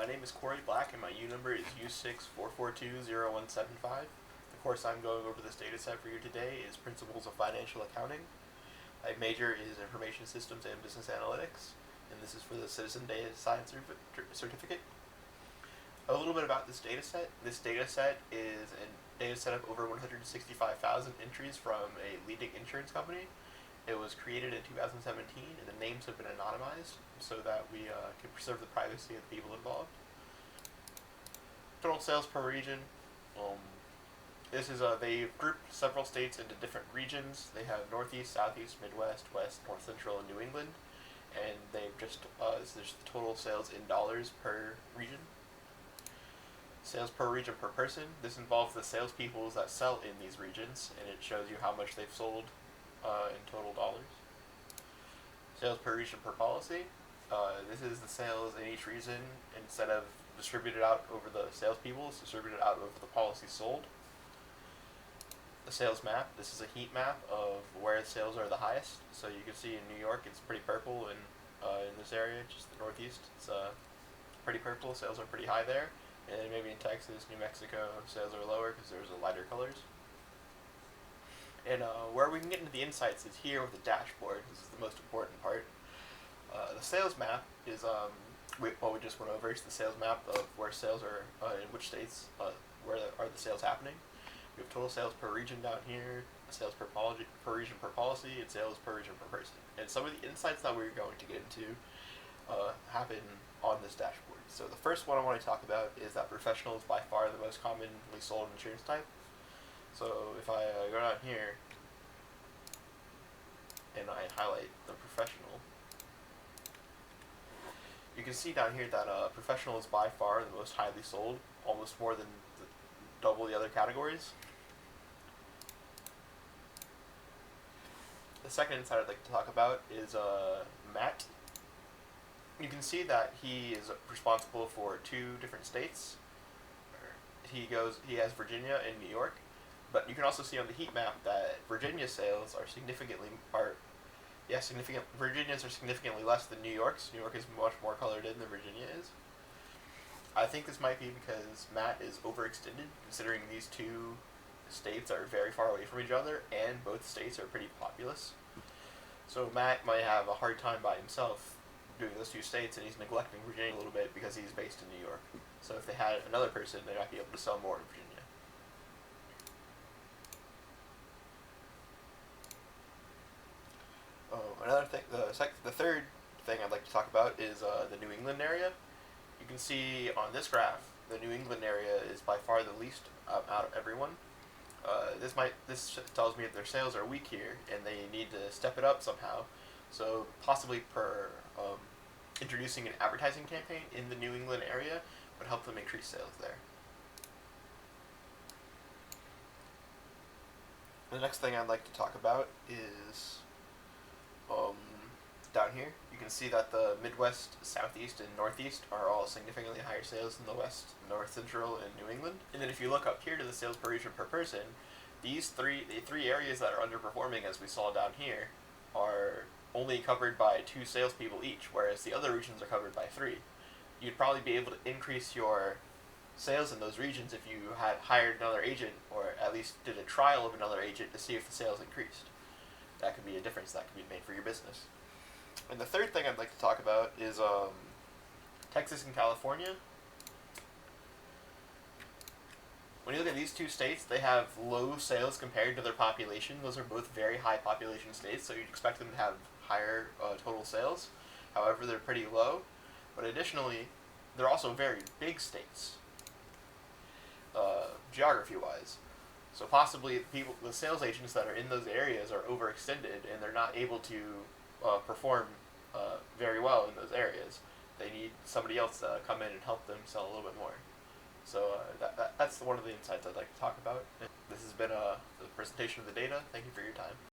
My name is Corey Black, and my U number is U6442017. The course I'm going over this data set for you today is Principles of Financial Accounting. My major is Information Systems and Business Analytics, and this is for the Citizen Data Science Certificate. A little bit about this data set. This data set is a data set of over 165,000 entries from a leading insurance company. It was created in 2017, and the names have been anonymized so that we can preserve the privacy of the people involved. Total sales per region. They've grouped several states into different regions. They have Northeast, Southeast, Midwest, West, North Central, and New England. And they've just there's the total sales in dollars per region. Sales per region per person. This involves the salespeople that sell in these regions, and it shows you how much they've sold in total dollars. Sales per region per policy. This is the sales in each region. Instead of distributed out over the salespeople, it's distributed out over the policies sold. The sales map. This is a heat map of where sales are the highest. So you can see in New York, it's pretty purple, and in this area, just the Northeast, it's pretty purple. Sales are pretty high there. And maybe in Texas, New Mexico, sales are lower because there's lighter colors. And where we can get into the insights is here with the dashboard. This is the most important part. The sales map is we just went over. It's the sales map of where sales are in which states, where are the sales happening. We have total sales per region down here, sales per region per policy, and sales per region per person. And some of the insights that we're going to get into happen on this dashboard. So the first one I want to talk about is that professional is by far the most commonly sold insurance type. So if I go down here and I highlight the professional, you can see down here that professional is by far the most highly sold, almost more than double the other categories. The second insight I'd like to talk about is Matt. You can see that he is responsible for 2 different states. He has Virginia and New York. But you can also see on the heat map that Virginia sales are Virginia's are significantly less than New York's. New York is much more colored in than Virginia is. I think this might be because Matt is overextended, considering these 2 states are very far away from each other, and both states are pretty populous. So Matt might have a hard time by himself doing those 2 states, and he's neglecting Virginia a little bit because he's based in New York. So if they had another person, they might be able to sell more in Virginia. Another thing, the third thing I'd like to talk about is the New England area. You can see on this graph, the New England area is by far the least out of everyone. This tells me that their sales are weak here, and they need to step it up somehow. So possibly introducing an advertising campaign in the New England area would help them increase sales there. The next thing I'd like to talk about is down here. You can see that the Midwest, Southeast, and Northeast are all significantly higher sales than the West, North Central, and New England. And then if you look up here to the sales per region per person, the 3 areas that are underperforming, as we saw down here, are only covered by 2 salespeople each, whereas the other regions are covered by 3. You'd probably be able to increase your sales in those regions if you had hired another agent, or at least did a trial of another agent to see if the sales increased. That could be a difference that could be made for your business. And the third thing I'd like to talk about is Texas and California. When you look at these 2 states, they have low sales compared to their population. Those are both very high population states, so you'd expect them to have higher total sales. However, they're pretty low. But additionally, they're also very big states, geography-wise. So possibly the sales agents that are in those areas are overextended, and they're not able to perform very well in those areas. They need somebody else to come in and help them sell a little bit more. So that's one of the insights I'd like to talk about. This has been the presentation of the data. Thank you for your time.